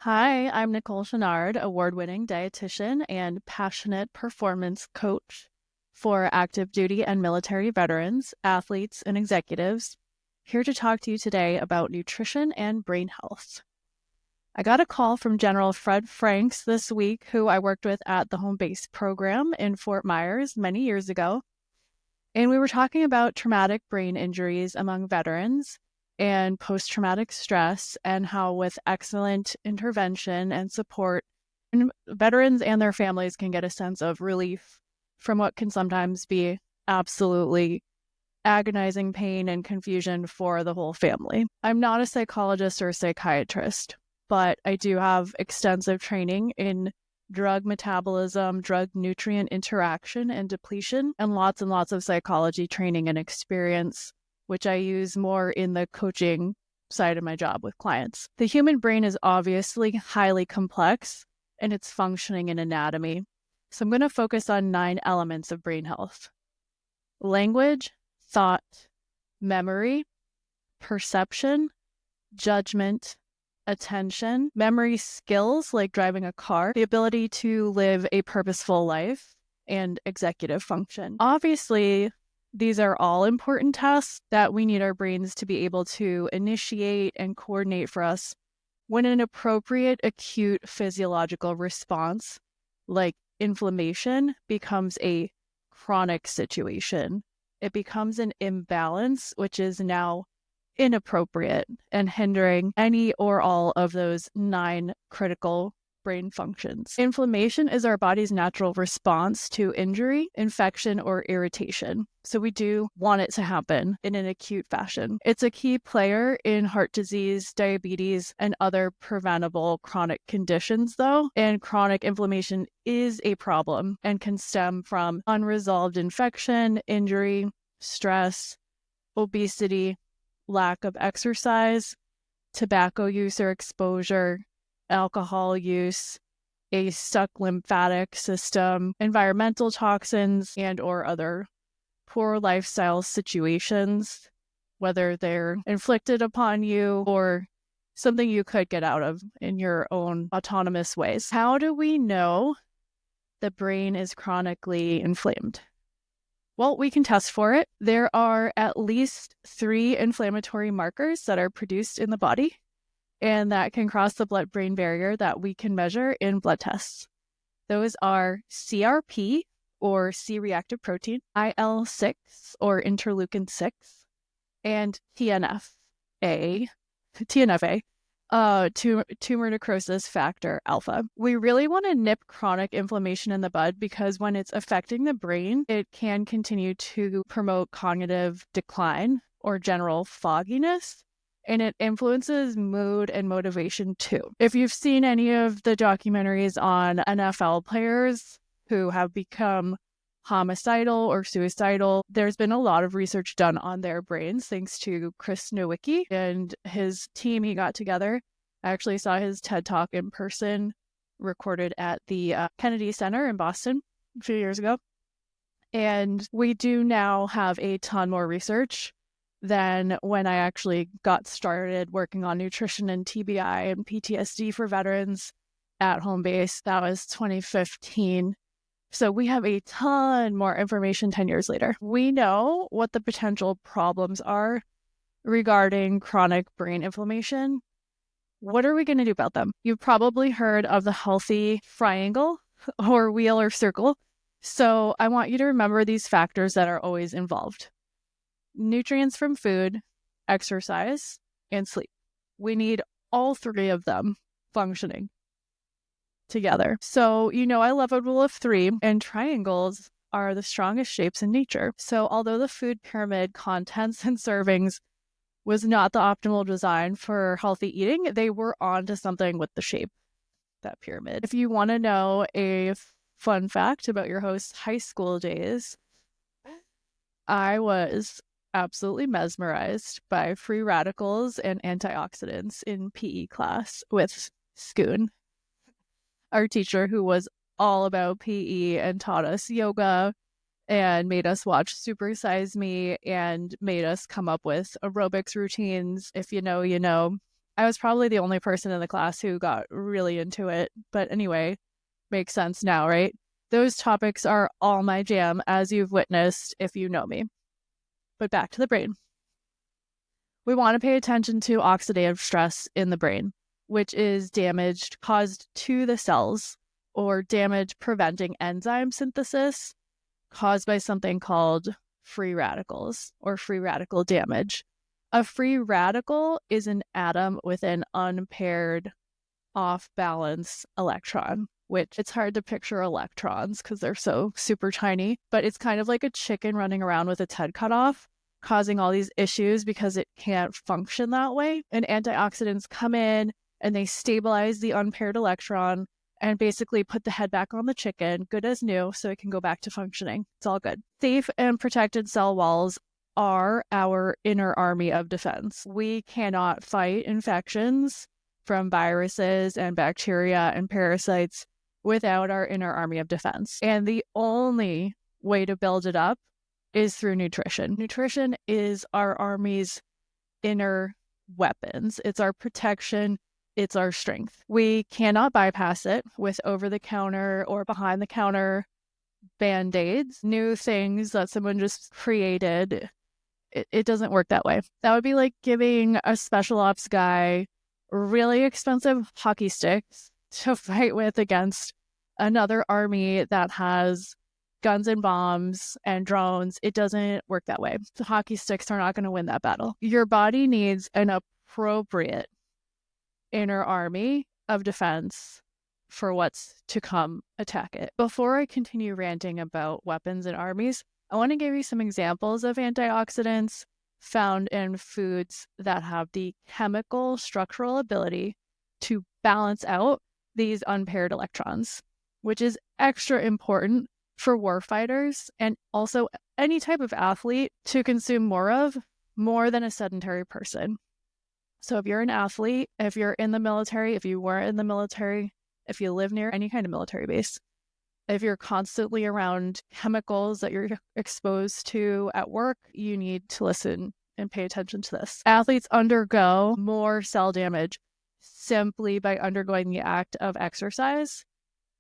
Hi, I'm Nicole Chenard, award-winning dietitian and passionate performance coach for active duty and military veterans, athletes, and executives. Here to talk to you today about nutrition and brain health. I got a call from General Fred Franks this week, who I worked with at the home base program in Fort Myers many years ago. And we were talking about traumatic brain injuries among veterans and post-traumatic stress, and how with excellent intervention and support, veterans and their families can get a sense of relief from what can sometimes be absolutely agonizing pain and confusion for the whole family. I'm not a psychologist or a psychiatrist, but I do have extensive training in drug metabolism, drug nutrient interaction and depletion, and lots of psychology training and experience, which I use more in the coaching side of my job with clients. The human brain is obviously highly complex in its functioning and anatomy. So I'm going to focus on 9 elements of brain health: language, thought, memory, perception, judgment, attention, memory skills like driving a car, the ability to live a purposeful life, and executive function. Obviously, these are all important tasks that we need our brains to be able to initiate and coordinate for us when an appropriate acute physiological response, like inflammation, becomes a chronic situation. It becomes an imbalance, which is now inappropriate and hindering any or all of those 9 critical brain functions. Inflammation is our body's natural response to injury, infection, or irritation. So we do want it to happen in an acute fashion. It's a key player in heart disease, diabetes, and other preventable chronic conditions, though. And chronic inflammation is a problem and can stem from unresolved infection, injury, stress, obesity, lack of exercise, tobacco use or exposure, alcohol use, a stuck lymphatic system, environmental toxins, and or other poor lifestyle situations, whether they're inflicted upon you or something you could get out of in your own autonomous ways. How do we know the brain is chronically inflamed? Well, we can test for it. There are at least 3 inflammatory markers that are produced in the body and that can cross the blood-brain barrier that we can measure in blood tests. Those are CRP, or C-reactive protein, IL-6, or interleukin-6, and TNF-A, tumor necrosis factor alpha. We really want to nip chronic inflammation in the bud because when it's affecting the brain, it can continue to promote cognitive decline or general fogginess, and it influences mood and motivation too. If you've seen any of the documentaries on NFL players who have become homicidal or suicidal, there's been a lot of research done on their brains thanks to Chris Nowicki and his team he got together. I actually saw his TED Talk in person, recorded at the Kennedy Center in Boston a few years ago. And we do now have a ton more research than when I actually got started working on nutrition and TBI and PTSD for veterans at home base. That was 2015. So we have a ton more information 10 years later. We know what the potential problems are regarding chronic brain inflammation. What are we going to do about them? You've probably heard of the healthy triangle or wheel or circle. So I want you to remember these factors that are always involved: nutrients from food, exercise, and sleep. We need all 3 of them functioning together. So, I love a rule of 3, and triangles are the strongest shapes in nature. So although the food pyramid contents and servings was not the optimal design for healthy eating, they were onto something with the shape, that pyramid. If you want to know a fun fact about your host's high school days, I was absolutely mesmerized by free radicals and antioxidants in PE class with Schoon, our teacher, who was all about PE and taught us yoga and made us watch Super Size Me and made us come up with aerobics routines. If you know, you know. I was probably the only person in the class who got really into it. But anyway, makes sense now, right? Those topics are all my jam, as you've witnessed if you know me. But back to the brain. We want to pay attention to oxidative stress in the brain, which is damage caused to the cells or damage preventing enzyme synthesis caused by something called free radicals or free radical damage. A free radical is an atom with an unpaired off-balance electron, which it's hard to picture electrons because they're so super tiny, but it's kind of like a chicken running around with its head cut off, causing all these issues because it can't function that way. And antioxidants come in and they stabilize the unpaired electron and basically put the head back on the chicken, good as new, so it can go back to functioning. It's all good. Safe and protected cell walls are our inner army of defense. We cannot fight infections from viruses and bacteria and parasites without our inner army of defense. And the only way to build it up is through nutrition. Nutrition is our army's inner weapons. It's our protection. It's our strength. We cannot bypass it with over-the-counter or behind-the-counter Band-Aids, new things that someone just created. It doesn't work that way. That would be like giving a special ops guy really expensive hockey sticks to fight with against another army that has guns and bombs and drones. It doesn't work that way. The hockey sticks are not going to win that battle. Your body needs an appropriate inner army of defense for what's to come attack it. Before I continue ranting about weapons and armies, I want to give you some examples of antioxidants found in foods that have the chemical structural ability to balance out these unpaired electrons, which is extra important for warfighters and also any type of athlete to consume more than a sedentary person. So if you're an athlete, if you're in the military, if you weren't in the military, if you live near any kind of military base, if you're constantly around chemicals that you're exposed to at work, you need to listen and pay attention to this. Athletes undergo more cell damage simply by undergoing the act of exercise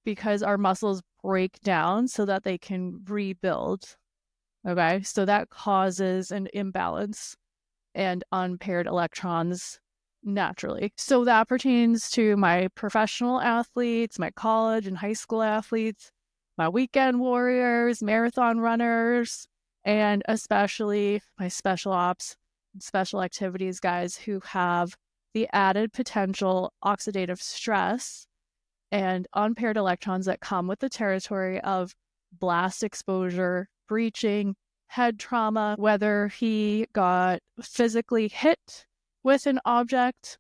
because our muscles break down so that they can rebuild. Okay, so that causes an imbalance and unpaired electrons naturally. So that pertains to my professional athletes, my college and high school athletes, my weekend warriors, marathon runners, and especially my special ops, special activities guys who have the added potential oxidative stress and unpaired electrons that come with the territory of blast exposure, breaching, head trauma, whether he got physically hit with an object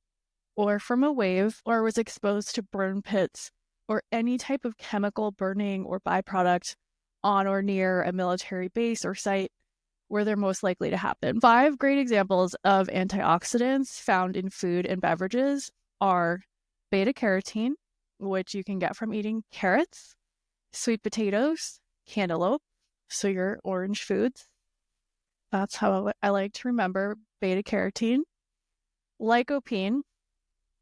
or from a wave or was exposed to burn pits or any type of chemical burning or byproduct on or near a military base or site where they're most likely to happen. 5 great examples of antioxidants found in food and beverages are beta-carotene, which you can get from eating carrots, sweet potatoes, cantaloupe, so your orange foods. That's how I like to remember beta-carotene. Lycopene,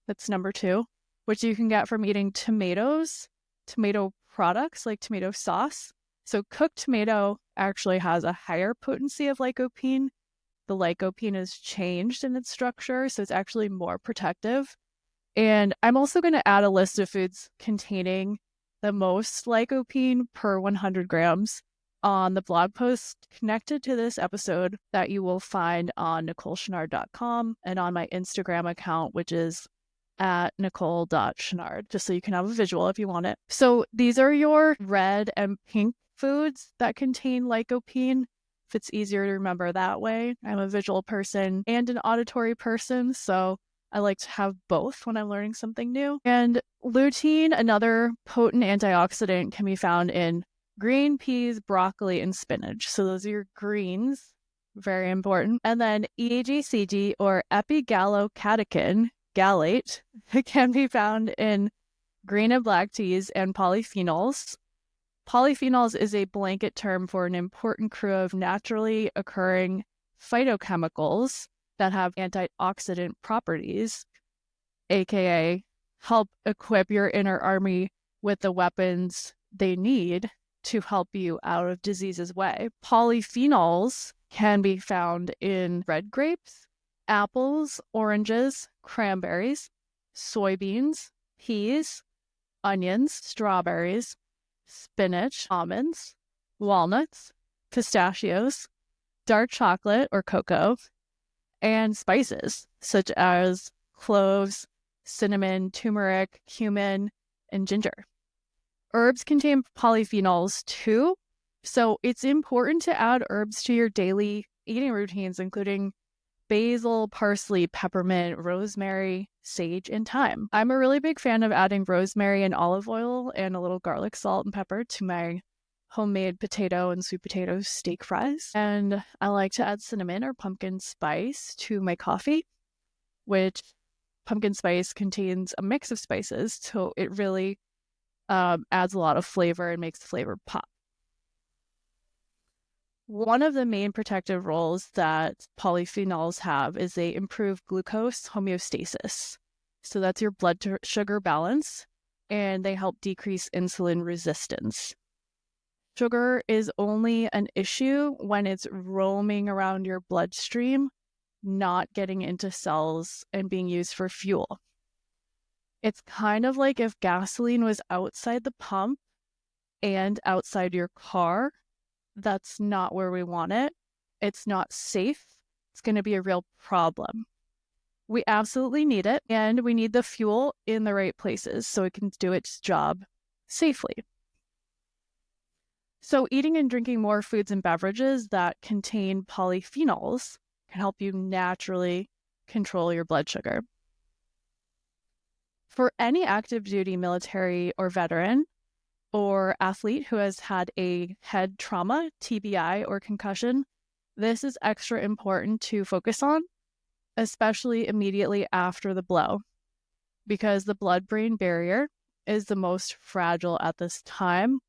that's number 2, which you can get from eating tomatoes, tomato products like tomato sauce. So cooked tomato actually has a higher potency of lycopene. The lycopene is changed in its structure, so it's actually more protective. And I'm also going to add a list of foods containing the most lycopene per 100 grams on the blog post connected to this episode that you will find on NicoleChenard.com and on my Instagram account, which is at Nicole.Chenard, just so you can have a visual if you want it. So these are your red and pink foods that contain lycopene, if it's easier to remember that way. I'm a visual person and an auditory person, so I like to have both when I'm learning something new. And lutein, another potent antioxidant, can be found in green peas, broccoli, and spinach. So those are your greens, very important. And then EAGCG or epigallocatechin, gallate, can be found in green and black teas and polyphenols. Polyphenols is a blanket term for an important crew of naturally occurring phytochemicals that have antioxidant properties. aka help equip your inner army with the weapons they need to help you out of disease's way. Polyphenols can be found in red grapes, apples, oranges, cranberries, soybeans, peas, onions, strawberries, spinach, almonds, walnuts, pistachios, dark chocolate or cocoa, and spices such as cloves, cinnamon, turmeric, cumin, and ginger. Herbs contain polyphenols too, so it's important to add herbs to your daily eating routines, including basil, parsley, peppermint, rosemary, sage, and thyme. I'm a really big fan of adding rosemary and olive oil and a little garlic, salt, and pepper to my homemade potato and sweet potato steak fries. And I like to add cinnamon or pumpkin spice to my coffee, which pumpkin spice contains a mix of spices, so it really adds a lot of flavor and makes the flavor pop. One of the main protective roles that polyphenols have is they improve glucose homeostasis. So that's your blood sugar balance, and they help decrease insulin resistance. Sugar is only an issue when it's roaming around your bloodstream, not getting into cells and being used for fuel. It's kind of like if gasoline was outside the pump and outside your car. That's not where we want it. It's not safe. It's going to be a real problem. We absolutely need it, and we need the fuel in the right places so it can do its job safely. So eating and drinking more foods and beverages that contain polyphenols can help you naturally control your blood sugar. For any active duty military or veteran or athlete who has had a head trauma, TBI, or concussion, this is extra important to focus on, especially immediately after the blow, because the blood-brain barrier is the most fragile at this time.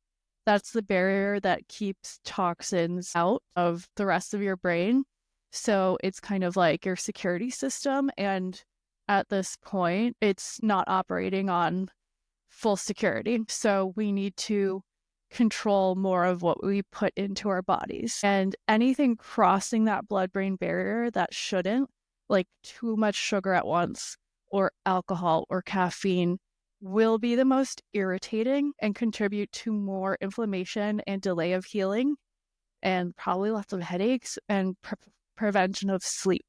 That's the barrier that keeps toxins out of the rest of your brain. So it's kind of like your security system, and at this point, it's not operating on full security. So we need to control more of what we put into our bodies. And anything crossing that blood-brain barrier that shouldn't, like too much sugar at once, or alcohol or caffeine, will be the most irritating and contribute to more inflammation and delay of healing, and probably lots of headaches and prevention of sleep,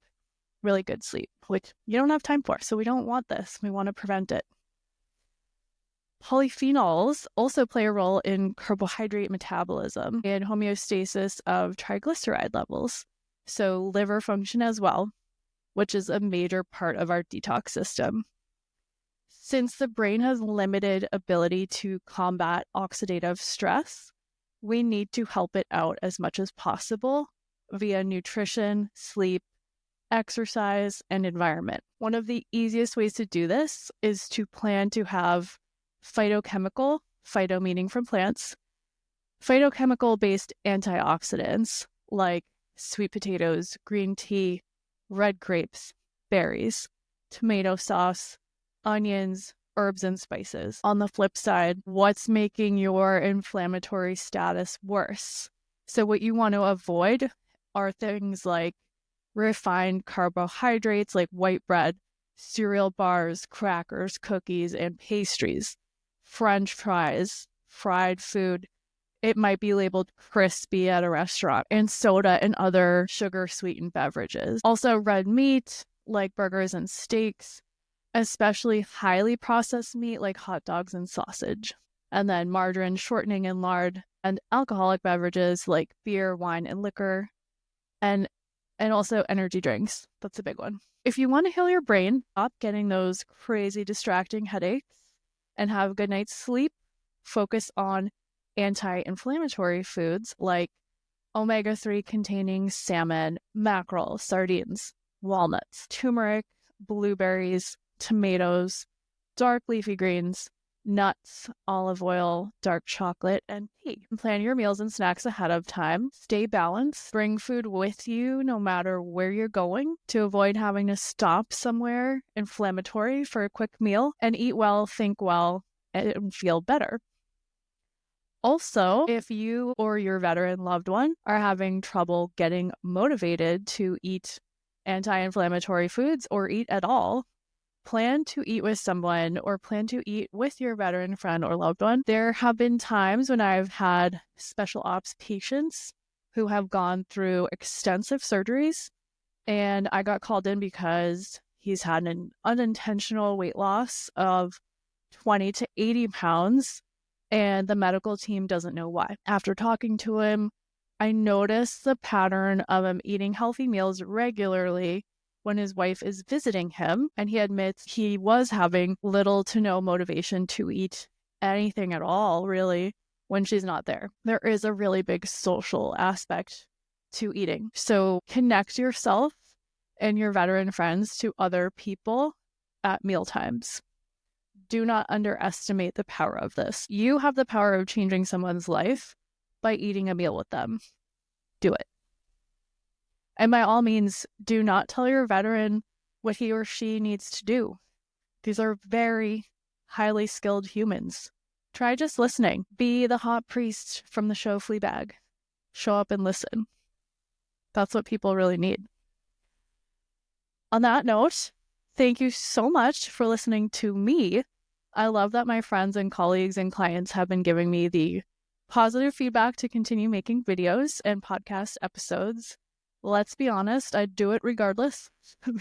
really good sleep, which you don't have time for. So we don't want this. We want to prevent it. Polyphenols also play a role in carbohydrate metabolism and homeostasis of triglyceride levels, so liver function as well, which is a major part of our detox system. Since the brain has limited ability to combat oxidative stress, we need to help it out as much as possible via nutrition, sleep, exercise, and environment. One of the easiest ways to do this is to plan to have phytochemical, phyto meaning from plants, phytochemical-based antioxidants like sweet potatoes, green tea, red grapes, berries, tomato sauce, onions, herbs, and spices. On the flip side, what's making your inflammatory status worse? So what you want to avoid are things like refined carbohydrates like white bread, cereal bars, crackers, cookies, and pastries, French fries, fried food. It might be labeled crispy at a restaurant, and soda and other sugar-sweetened beverages. Also red meat like burgers and steaks, especially highly processed meat like hot dogs and sausage. And then margarine, shortening, and lard, and alcoholic beverages like beer, wine, and liquor, and also energy drinks. That's a big one. If you want to heal your brain, stop getting those crazy distracting headaches and have a good night's sleep, focus on anti-inflammatory foods like omega-3 containing salmon, mackerel, sardines, walnuts, turmeric, blueberries, tomatoes, dark leafy greens, nuts, olive oil, dark chocolate, and tea. Plan your meals and snacks ahead of time. Stay balanced. Bring food with you no matter where you're going to avoid having to stop somewhere inflammatory for a quick meal. And eat well, think well, and feel better. Also, if you or your veteran loved one are having trouble getting motivated to eat anti-inflammatory foods or eat at all, plan to eat with someone or plan to eat with your veteran friend or loved one. There have been times when I've had special ops patients who have gone through extensive surgeries, and I got called in because he's had an unintentional weight loss of 20 to 80 pounds, and the medical team doesn't know why. After talking to him, I noticed the pattern of him eating healthy meals regularly when his wife is visiting him, and he admits he was having little to no motivation to eat anything at all, really, when she's not there. There is a really big social aspect to eating. So connect yourself and your veteran friends to other people at mealtimes. Do not underestimate the power of this. You have the power of changing someone's life by eating a meal with them. Do it. And by all means, do not tell your veteran what he or she needs to do. These are very highly skilled humans. Try just listening. Be the hot priest from the show Fleabag. Show up and listen. That's what people really need. On that note, thank you so much for listening to me. I love that my friends and colleagues and clients have been giving me the positive feedback to continue making videos and podcast episodes. Let's be honest, I do it regardless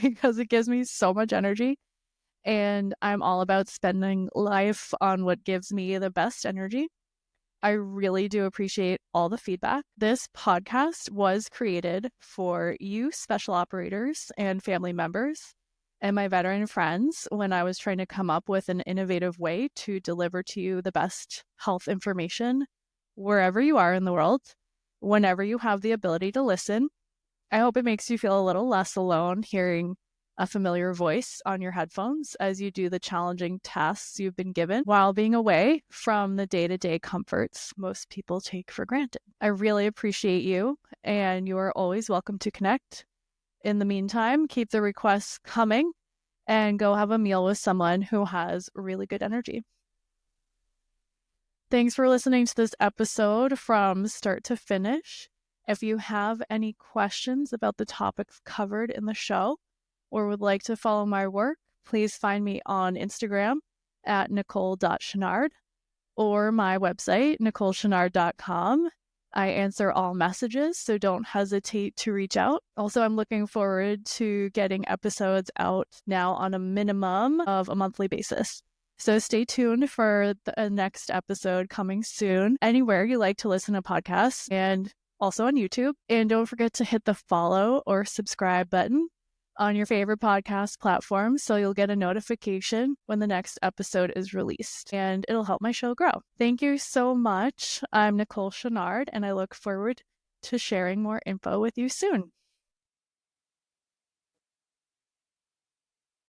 because it gives me so much energy, and I'm all about spending life on what gives me the best energy. I really do appreciate all the feedback. This podcast was created for you special operators and family members and my veteran friends when I was trying to come up with an innovative way to deliver to you the best health information wherever you are in the world, whenever you have the ability to listen. I hope it makes you feel a little less alone hearing a familiar voice on your headphones as you do the challenging tasks you've been given while being away from the day-to-day comforts most people take for granted. I really appreciate you, and you are always welcome to connect. In the meantime, keep the requests coming and go have a meal with someone who has really good energy. Thanks for listening to this episode from start to finish. If you have any questions about the topics covered in the show or would like to follow my work, please find me on Instagram at nicole.chenard or my website, nicolechenard.com. I answer all messages, so don't hesitate to reach out. Also, I'm looking forward to getting episodes out now on a minimum of a monthly basis. So stay tuned for the next episode coming soon, anywhere you like to listen to podcasts, and also on YouTube. And don't forget to hit the follow or subscribe button on your favorite podcast platform so you'll get a notification when the next episode is released, and it'll help my show grow. Thank you so much. I'm Nicole Chenard, and I look forward to sharing more info with you soon.